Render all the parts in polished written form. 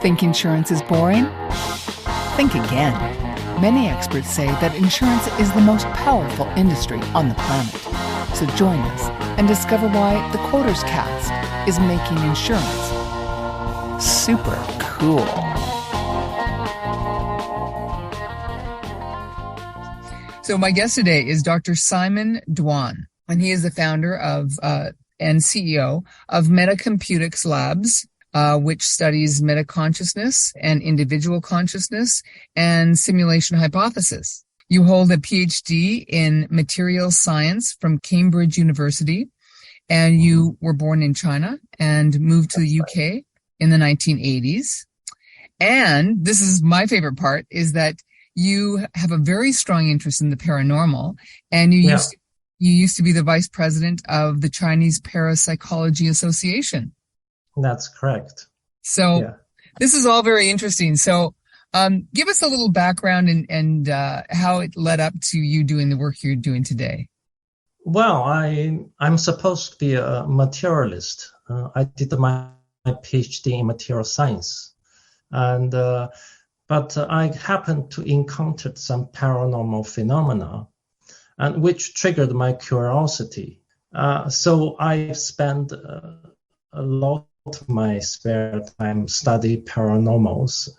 Think insurance is boring? Think again. Many experts say that insurance is the most powerful industry on the planet. So join us and discover why the QuotersCast is making insurance super cool. So my guest today is Dr. Simon Duan, and he is the founder of and CEO of Metacomputics Labs, which studies metaconsciousness and individual consciousness and simulation hypothesis. You hold a PhD in material science from Cambridge University, and you were born in China and moved to the UK in the 1980s. And this is my favorite part, is that you have a very strong interest in the paranormal, and you used to be the vice president of the Chinese Parapsychology Association. That's correct. So This is all very interesting. So give us a little background and how it led up to you doing the work you're doing today. Well, I'm supposed to be a materialist. I did my PhD in material science, and but I happened to encounter some paranormal phenomena, and which triggered my curiosity. So I spent a lot of my spare time study paranormals,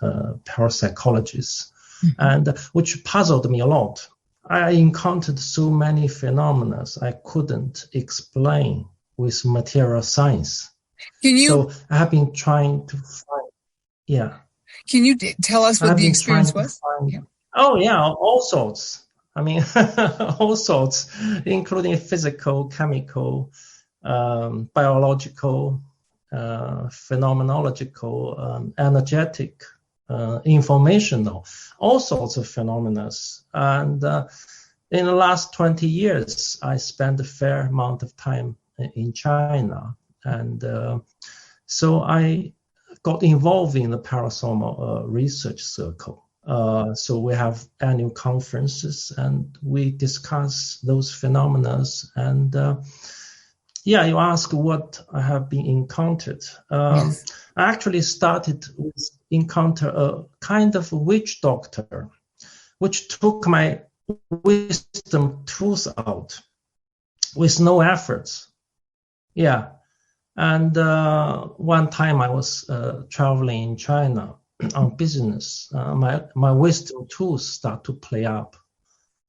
parapsychologists, and which puzzled me a lot. I encountered so many phenomena I couldn't explain with material science. So I have been trying to find, Can you tell us what the experience was? All sorts. I mean, all sorts, including physical, chemical, biological, phenomenological, energetic, informational, all sorts of phenomena. And in the last 20 years, I spent a fair amount of time in China. And so I got involved in the paranormal research circle. So we have annual conferences and we discuss those phenomena. And you ask what I have been encountered. I actually started with encounter a kind of witch doctor, which took my wisdom tooth out with no efforts. And one time I was traveling in China on business. My wisdom tooth started to play up.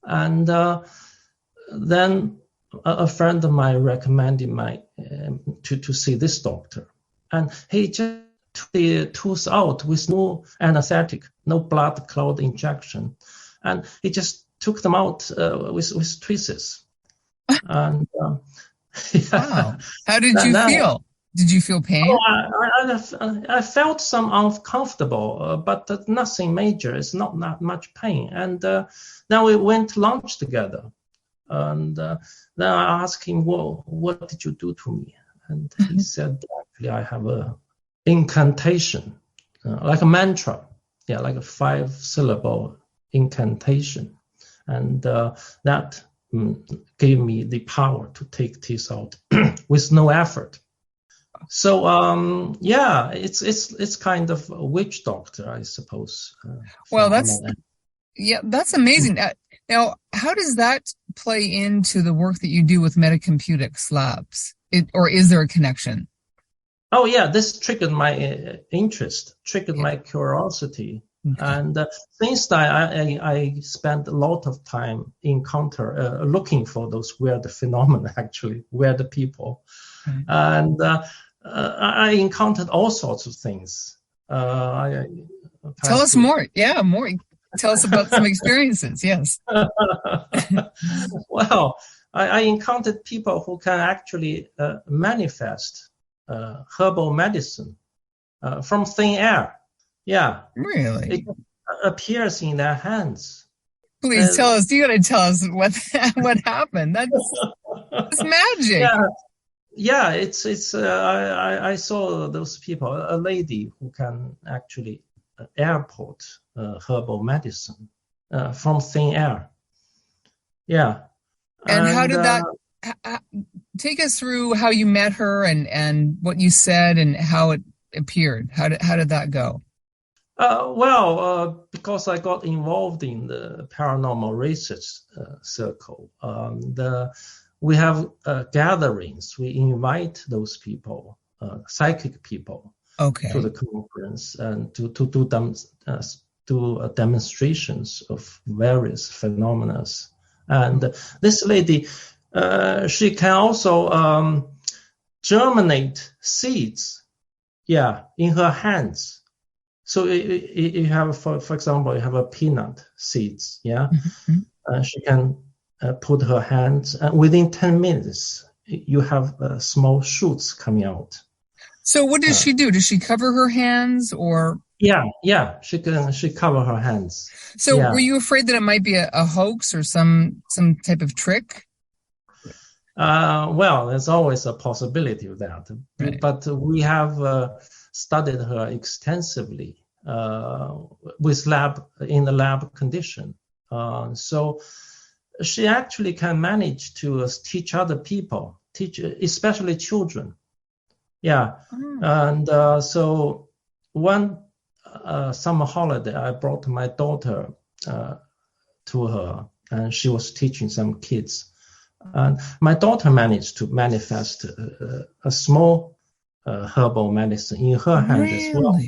And then a friend of mine recommended to see this doctor. And he just took the tooth out with no anesthetic, no blood clot injection. And he just took them out with tweezers. And wow. How did you feel? Did you feel pain? I felt some uncomfortable, but nothing major. It's not that much pain. And then we went to lunch together. And then I asked him, well, what did you do to me? And he said, actually, I have a incantation, like a mantra. Like a 5-syllable incantation. And that gave me the power to take teeth out with no effort. So it's kind of a witch doctor, I suppose. Well, that's amazing. Now, how does that play into the work that you do with Metacomputics Labs? Or is there a connection? Oh yeah, this triggered my interest, triggered my curiosity. Okay. And since that, I spent a lot of time looking for those weird phenomena, actually, weird people. Okay. And I encountered all sorts of things. Tell us more. Yeah, more. Tell us about some experiences. Yes. Well, I encountered people who can actually manifest herbal medicine from thin air. Yeah. Really? It appears in their hands. Please tell us. You got to tell us what happened. That's magic. Yeah. I saw those people. A lady who can actually airport herbal medicine from thin air. Yeah. And how did that? Take us through how you met her and what you said and how it appeared. How did that go? Because I got involved in the paranormal research circle, we have gatherings. We invite those people, psychic people, to Okay. the conference and to do demonstrations of various phenomena. And this lady, she can also germinate seeds, in her hands. So you have, for example, you have a peanut seeds, Mm-hmm. she can put her hands, and within 10 minutes, you have small shoots coming out. So what does she do? Does she cover her hands or? She cover her hands. So were you afraid that it might be a hoax or some type of trick? There's always a possibility of that, Right. but we have studied her extensively in the lab condition. So she actually can manage to teach other people, especially children. Yeah. Oh. And so one summer holiday, I brought my daughter to her, and she was teaching some kids. And my daughter managed to manifest a small herbal medicine in her hand as well.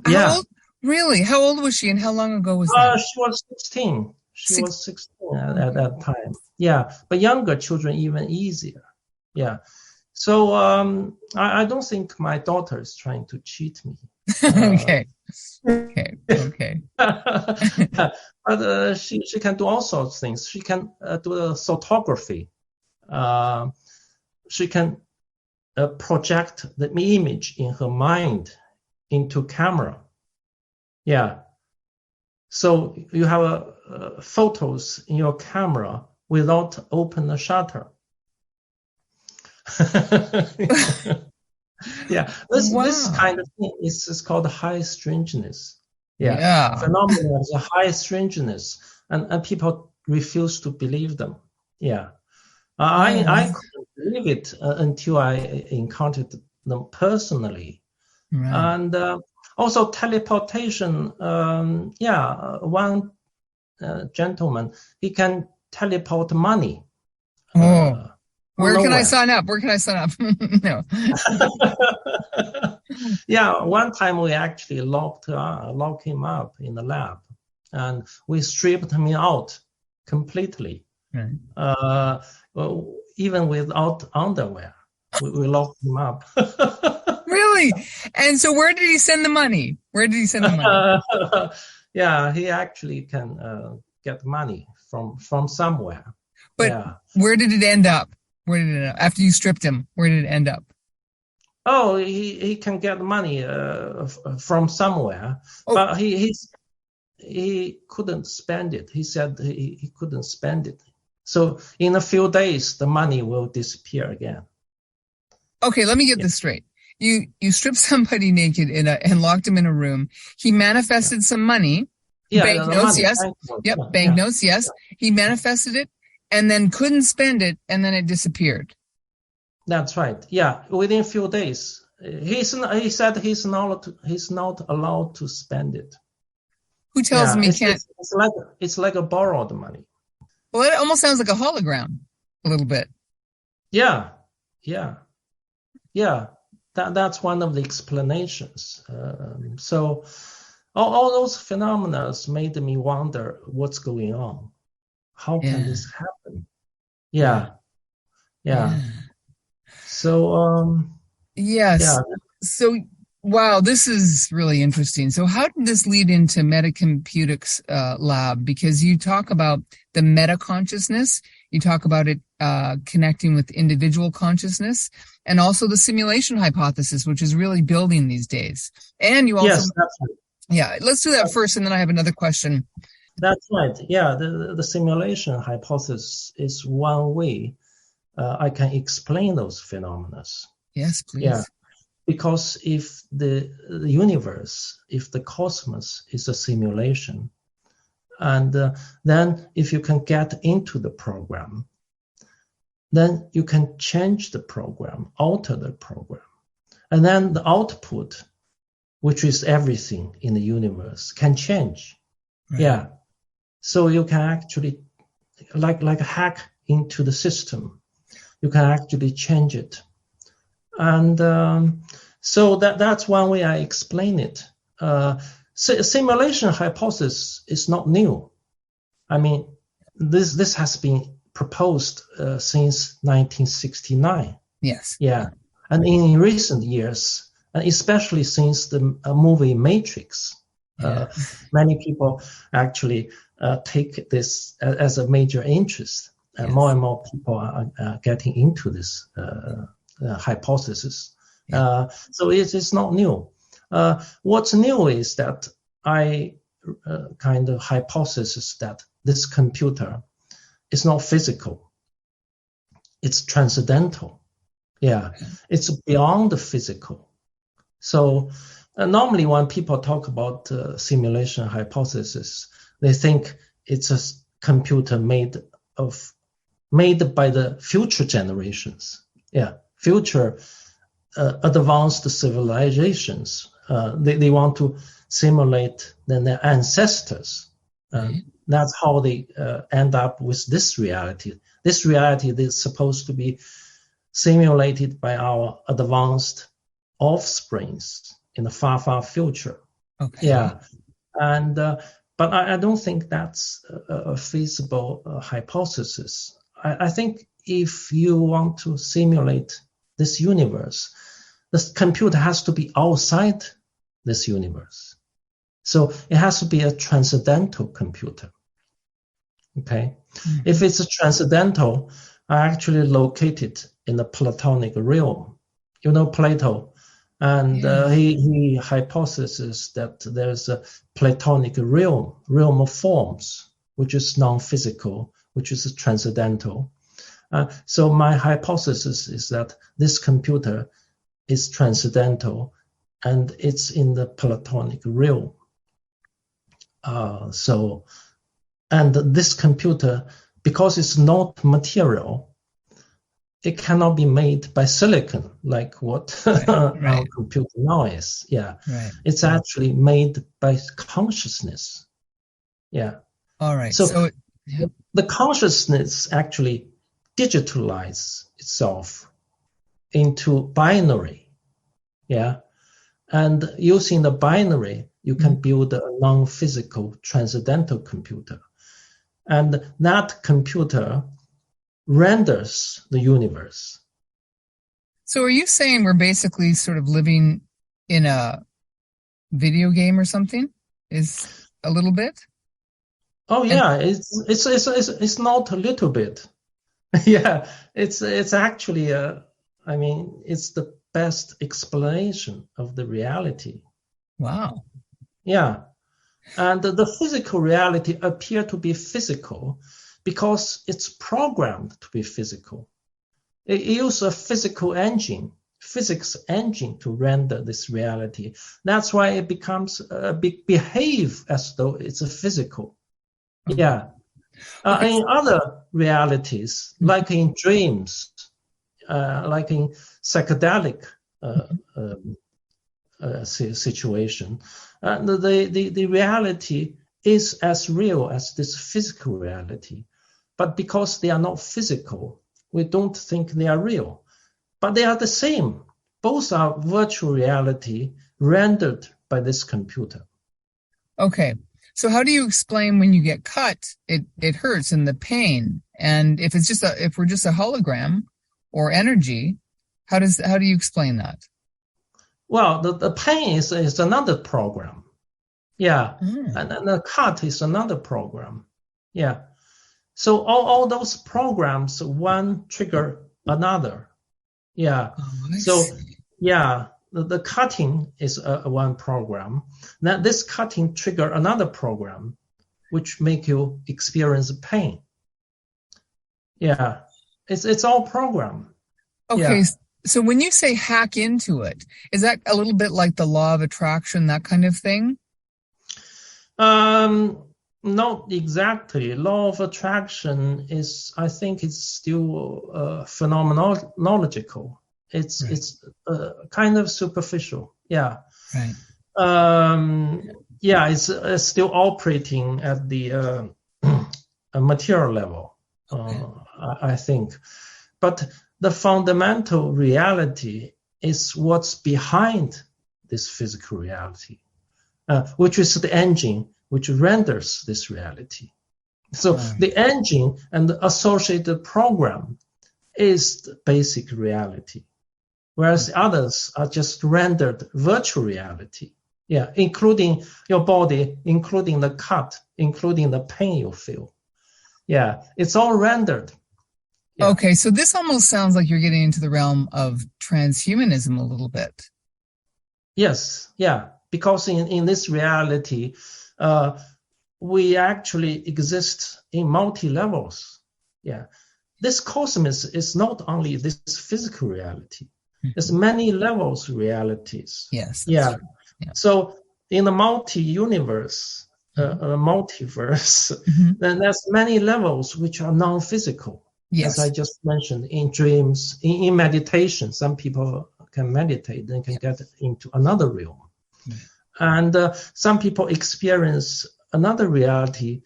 How old? Really? How old was she, and how long ago was that? She was 16. She was 16 at Okay. that time. Yeah, but younger children even easier. Yeah. So I don't think my daughter is trying to cheat me. Okay. But she can do all sorts of things. She can do the photography. She can project the image in her mind into camera. Yeah. So you have photos in your camera without open the shutter. Yeah, this kind of thing is called high strangeness. Yeah. Phenomena is a high strangeness, and people refuse to believe them. Yeah. I couldn't believe it until I encountered them personally. Right. And also teleportation. One gentleman, he can teleport money. Where can I sign up? Where can I sign up? No. Yeah, one time we actually locked him up in the lab, and we stripped him out completely. Right. Even without underwear, we locked him up. Really? And so where did he send the money? Yeah, he actually can get money from somewhere. But where did it end up? After you stripped him, where did it end up? Oh, he can get money from somewhere, but he couldn't spend it. He said he couldn't spend it. So in a few days, the money will disappear again. Okay, let me get this straight. You stripped somebody naked and locked him in a room. He manifested some money. Banknotes, yes. Banknotes, yes. He manifested it and then couldn't spend it, and then it disappeared. That's right. Yeah, within a few days. He said he's not allowed to spend it. Who tells him he can't? It's like a borrowed money. Well, it almost sounds like a hologram, a little bit. Yeah. That's one of the explanations. So all those phenomena made me wonder what's going on. How can this happen? Yeah. So yes. Yeah. So wow, this is really interesting. So how did this lead into Metacomputics lab? Because you talk about the meta consciousness, you talk about it connecting with individual consciousness, and also the simulation hypothesis, which is really building these days. And you also, yes, that's right. Yeah, let's do that first, and then I have another question. That's right. Yeah, the simulation hypothesis is one way I can explain those phenomena. Yes, please. Yeah, because if the universe, if the cosmos is a simulation, and then if you can get into the program, then you can change the program, alter the program, and then the output which is everything in the universe, can change. Right. Yeah. So you can actually, like hack into the system, you can actually change it. And so that's one way I explain it. Simulation hypothesis is not new. I mean, this has been proposed since 1969. Yes. Yeah. And in recent years, and especially since the movie Matrix, many people actually take this as a major interest. Yes. More and more people are getting into this hypothesis. Yeah. So it's not new. What's new is that I kind of hypothesis that this computer is not physical. It's transcendental. Yeah, it's beyond the physical. So normally when people talk about simulation hypothesis, they think it's a computer made by the future generations. Yeah, future advanced civilizations. They want to simulate their ancestors. That's how they end up with this reality. This reality is supposed to be simulated by our advanced offsprings in the far, far future. Okay. Yeah, and but I don't think that's a feasible hypothesis. I think if you want to simulate this universe, this computer has to be outside this universe. So it has to be a transcendental computer. Okay, if it's a transcendental, I actually located in the Platonic realm. You know Plato, and he hypothesizes that there's a Platonic realm of forms, which is non-physical, which is transcendental. So my hypothesis is that this computer is transcendental, and it's in the Platonic realm. And this computer, because it's not material, it cannot be made by silicon, like what our computer now is. Yeah, it's actually made by consciousness. Yeah. All right. So the consciousness actually digitalizes itself into binary. Yeah, and using the binary, you can build a non-physical transcendental computer, and that computer renders the universe. So are you saying we're basically sort of living in a video game or something? Is a little bit? Oh yeah, it's not a little bit. Yeah, it's actually it's the best explanation of the reality. Wow. Yeah. And the physical reality appear to be physical because it's programmed to be physical. It uses a physics engine to render this reality. That's why it becomes behave as though it's a physical. Yeah. In other realities, like in dreams, like in psychedelic situation, the reality is as real as this physical reality. But because they are not physical, we don't think they are real. But they are the same. Both are virtual reality rendered by this computer. Okay. So how do you explain when you get cut, it hurts and the pain? And if we're just a hologram or energy, how do you explain that? Well, the pain is another program. Yeah. And the cut is another program. Yeah. So all those programs, one trigger another. Yeah. The cutting is one program. Now this cutting trigger another program, which make you experience pain. Yeah. It's all program. Okay. Yeah. So when you say hack into it, is that a little bit like the law of attraction, that kind of thing? Not exactly. Law of attraction I think it's still phenomenological. It's kind of superficial. Yeah. Right. It's still operating at the material level, I think. But the fundamental reality is what's behind this physical reality, which is the engine which renders this reality. So the engine and the associated program is the basic reality, whereas others are just rendered virtual reality. Yeah, including your body, including the cut, including the pain you feel. Yeah, it's all rendered. Yeah. Okay, so this almost sounds like you're getting into the realm of transhumanism a little bit. Yes, yeah, because in this reality, we actually exist in multi-levels. Yeah, this cosmos is not only this physical reality. There's many levels realities. Yes. Yeah. So in the multi-universe, multiverse, then there's many levels which are non-physical. Yes. As I just mentioned, in dreams, in meditation, some people can meditate, then can get into another realm. And some people experience another reality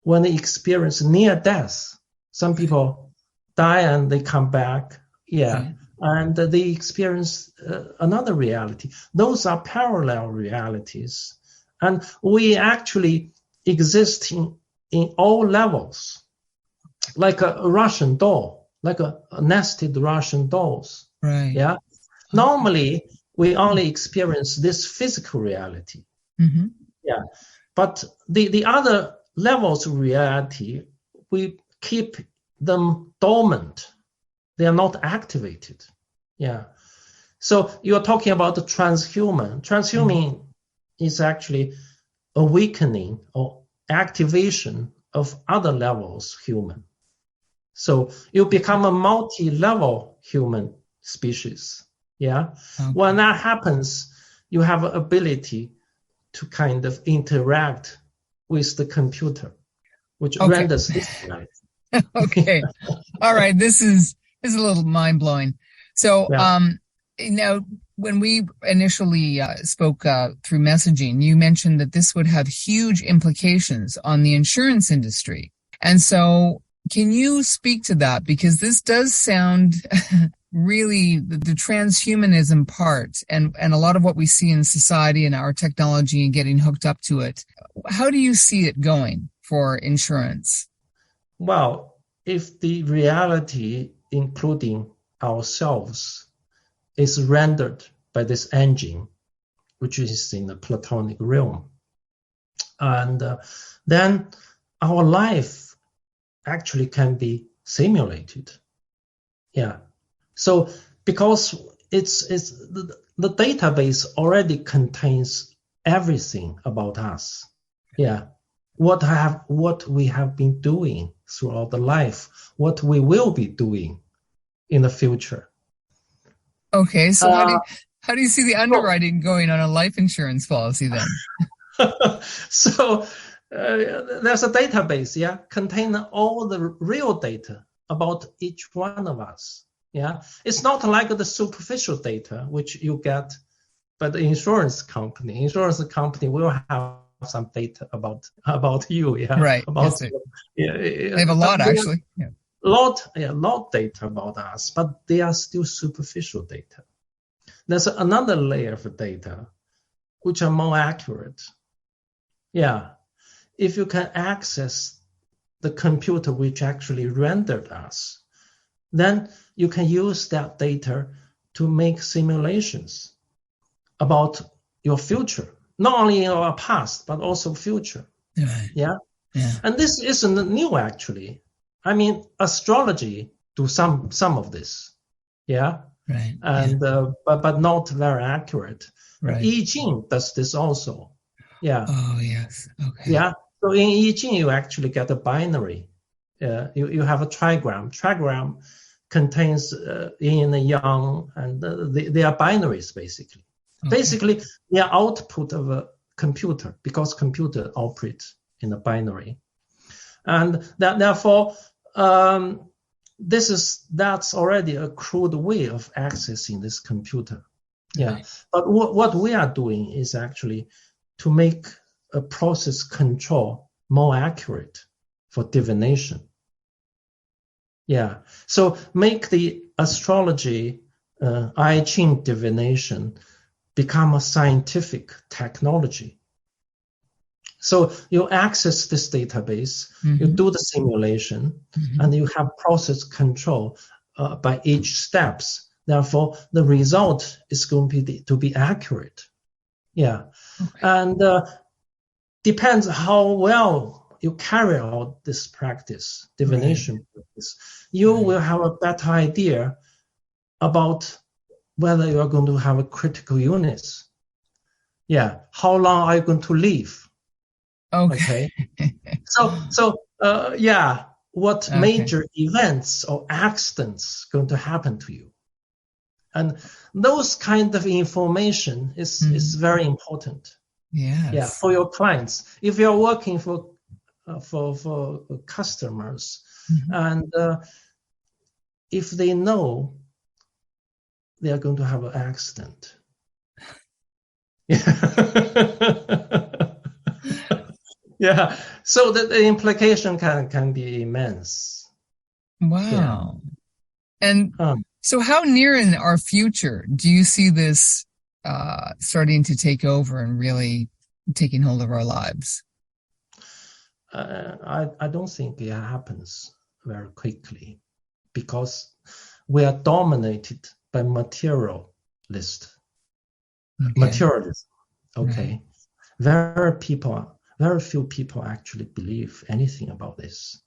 when they experience near death. Some people die and they come back. Yeah. And they experience another reality. Those are parallel realities. And we actually exist in all levels, like a Russian doll, like a nested Russian dolls. Right. Yeah. Normally, we only experience this physical reality. Yeah. But the other levels of reality, we keep them dormant. They are not activated. Yeah. So you're talking about the transhuman. Transhuman is actually awakening or activation of other levels human. So you become a multi-level human species. Yeah. Okay. When that happens, you have an ability to kind of interact with the computer, which renders this reality. Okay. All right. This is a little mind-blowing. So, now when we initially spoke through messaging, you mentioned that this would have huge implications on the insurance industry. And so can you speak to that? Because this does sound really the transhumanism part and a lot of what we see in society and our technology and getting hooked up to it. How do you see it going for insurance? Well, if the reality, including ourselves, is rendered by this engine, which is in the Platonic realm, and then our life actually can be simulated. Yeah. So because it's the database already contains everything about us. Yeah. What we have been doing throughout the life, what we will be doing in the future. Okay, so how do you see the underwriting going on a life insurance policy then? So there's a database, containing all the real data about each one of us. Yeah, it's not like the superficial data which you get by the insurance company. Insurance company will have some data about you. Yeah, right. About they have a lot actually. Lot data about us, but they are still superficial data. There's another layer of data which are more accurate. Yeah, if you can access the computer which actually rendered us, then you can use that data to make simulations about your future, not only your past, but also future. Right. Yeah. And this isn't new, actually. I mean, astrology do some of this. Yeah. Right. And but not very accurate. Right. I Ching does this also. Yeah. Oh yes. Okay. Yeah. So in I Ching you actually get a binary. You have a trigram. Trigram contains yin and yang, and they are binaries basically. Okay. Basically, they are output of a computer because computer operates in a binary, and therefore that's already a crude way of accessing this computer. Yeah. Right. But what we are doing is actually to make a process control more accurate for divination. Yeah. So make the astrology, I Ching divination become a scientific technology. So you access this database, you Mm-hmm. do the simulation, Mm-hmm. and you have process control by each steps. Therefore, the result is going to be accurate. Yeah. Okay. And depends how well you carry out this practice, Right. divination practice, you Right. will have a better idea about whether you are going to have a critical illness. Yeah. How long are you going to live? Okay. Okay. Yeah, what Okay. major events or accidents going to happen to you? And those kind of information is Mm. very important. Yeah, Yes. for your clients. If you're working for customers, Mm-hmm. and if they know they are going to have an accident, yeah, so the implication can be immense. Yeah. Wow. And Um, so how near in our future do you see this starting to take over and really taking hold of our lives? I don't think it happens very quickly because we are dominated by Okay. materialism. Right. Okay, very few people actually believe anything about this.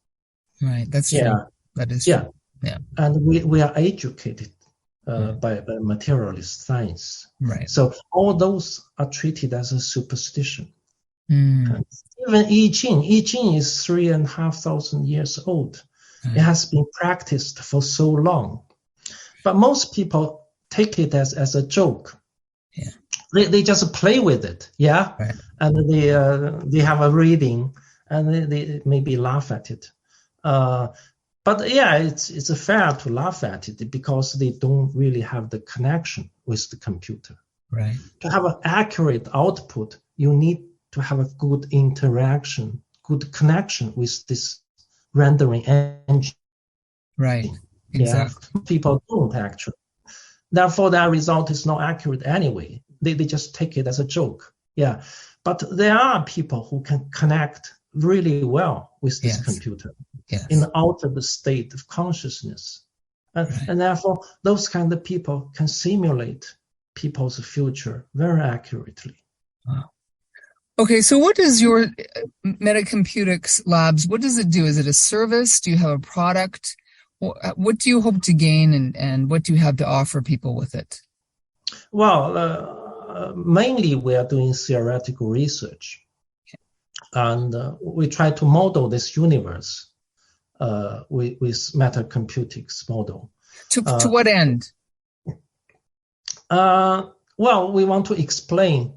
Right. That's true. Yeah, That is yeah, true. Yeah. and we are educated Mm. by materialist science. Right. So all those are treated as a superstition. Mm. And even I Ching is 3,500 years old. It Right. has been practiced for so long. But most people take it as a joke. Yeah. They just play with it, yeah? Right. And they have a reading and they maybe laugh at it. But yeah, it's fair to laugh at it because they don't really have the connection with the computer. Right. To have an accurate output, you need to have a good interaction, good connection with this rendering engine. Right. Yeah, Exactly. people don't actually. Therefore, that result is not accurate anyway. They just take it as a joke. Yeah, but there are people who can connect really well with this Yes. computer in Yes. the altered state of consciousness. Right. And therefore, those kind of people can simulate people's future very accurately. Wow. Okay, so what does your Metacomputics Labs, what does it do? Is it a service? Do you have a product? What do you hope to gain and what do you have to offer people with it? Well, mainly we are doing theoretical research, and we try to model this universe with metacomputics model. To what end? Well, we want to explain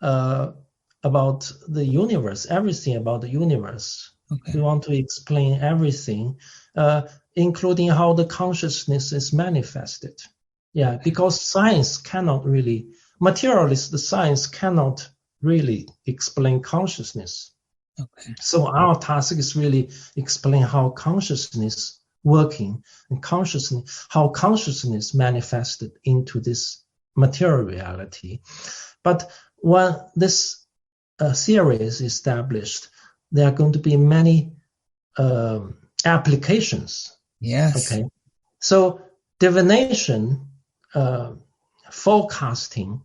about the universe, everything about the universe. Okay. We want to explain everything, including how the consciousness is manifested. Yeah, because science cannot really, materialist science cannot really explain consciousness. Okay. So our task is really explain how consciousness working and how consciousness manifested into this material reality. But when this theory is established, there are going to be many applications. Yes. Okay, so divination, forecasting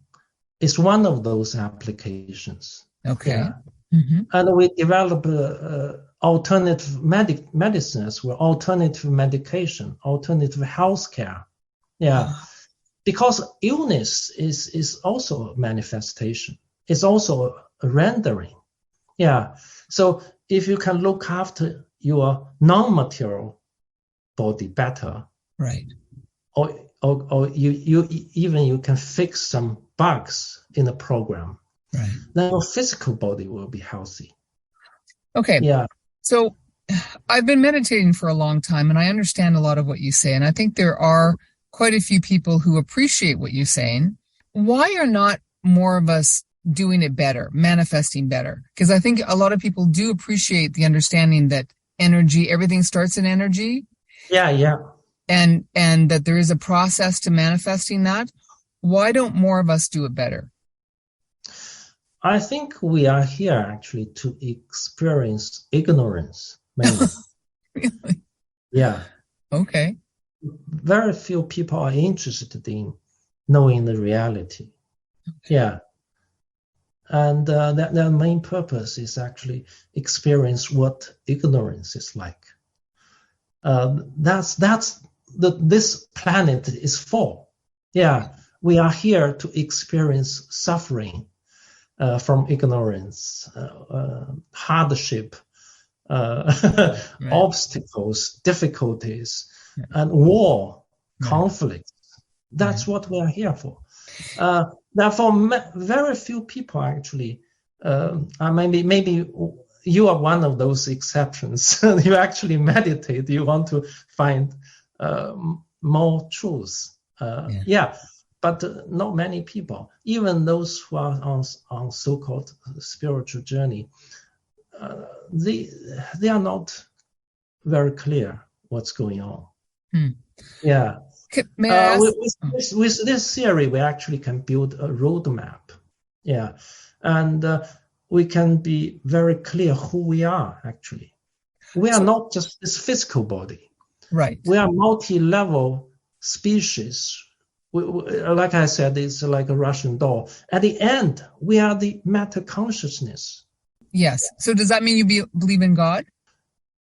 is one of those applications. Okay. Yeah. Mm-hmm. And we develop alternative medicine as well, alternative medication, alternative healthcare. Yeah, because illness is also a manifestation. It's also a rendering. Yeah. So if you can look after your non-material body better, Right. or you can fix some bugs in the program, Right. then your physical body will be healthy. Okay. Yeah. So I've been meditating for a long time and I understand a lot of what you say. And I think there are quite a few people who appreciate what you're saying. why are not more of us doing it better, manifesting better? Because I think a lot of people do appreciate the understanding that energy, everything starts in energy. Yeah. And that there is a process to manifesting that. Why don't more of us do it better? I think we are here actually to experience ignorance mainly. Really? Yeah. Okay. Very few people are interested in knowing the reality. Okay. Yeah. And their main purpose is actually experience what ignorance is like. This planet is for. Yeah. We are here to experience suffering from ignorance, hardship, right. Obstacles, difficulties, right. And war, right. Conflict. That's right. What we are here for. Therefore, very few people actually, maybe you are one of those exceptions. You actually meditate. You want to find more truth. Yeah. But not many people, even those who are on so-called spiritual journey, they are not very clear what's going on. Yeah. With this theory, we actually can build a roadmap. Yeah. And we can be very clear who we are, actually. We are not just this physical body. Right. We are multi-level species. Like I said, it's like a Russian doll. At the end, we are the matter consciousness. Yes. So does that mean you believe in God?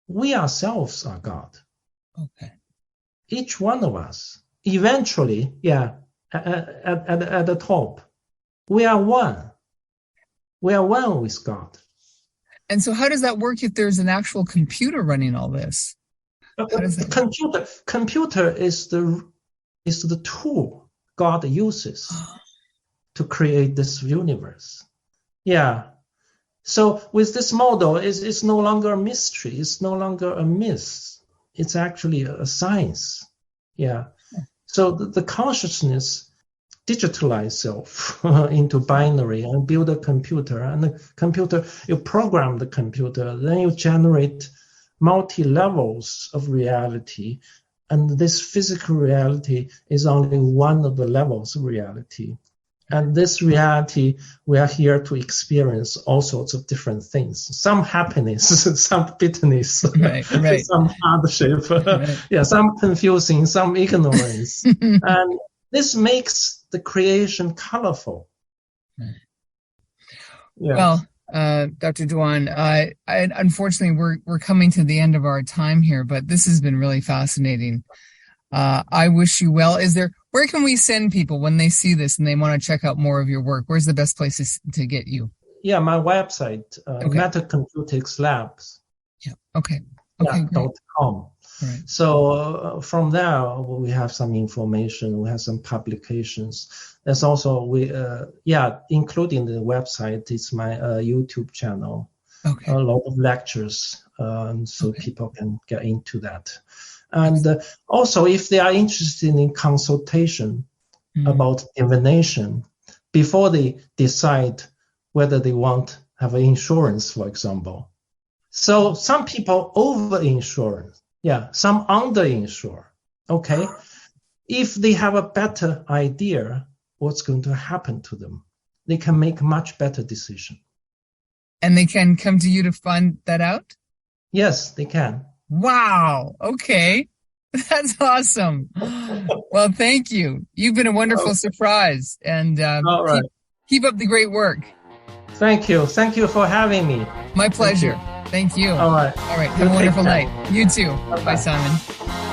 We ourselves are God. Okay. Each one of us, eventually, at the top, we are one. We are one with God. And so how does that work if there's an actual computer running all this? Computer is the tool God uses to create this universe. Yeah. So with this model, it's no longer a mystery. It's no longer a myth. It's actually a science. Yeah. So the consciousness digitalize itself into binary and build a computer. And the computer, you program the computer, then you generate multi-levels of reality. And this physical reality is only one of the levels of reality. And this reality, we are here to experience all sorts of different things. Some happiness, some bitterness, right. Some hardship, right. Some confusing, some ignorance. And this makes the creation colorful. Right. Yeah. Well, Dr. Duan, I unfortunately we're coming to the end of our time here, but this has been really fascinating. I wish you well. Where can we send people when they see this and they want to check out more of your work? Where's the best places to get you? Yeah, my website, Metacomputing Labs. Yeah. Okay. .com. Right. So from there, we have some information. We have some publications. There's also including the website. It's my YouTube channel. Okay. A lot of lectures, so people can get into that. And also, if they are interested in consultation about divination, before they decide whether they want to have insurance, for example. So some people over-insure, some under-insure, okay? If they have a better idea what's going to happen to them, they can make a much better decision. And they can come to you to find that out? Yes, they can. Wow. Okay. That's awesome. Well, thank you. You've been a wonderful surprise. And keep up the great work. Thank you. Thank you for having me. My pleasure. Thank you. All right. Have a wonderful night. You too. Bye, Simon.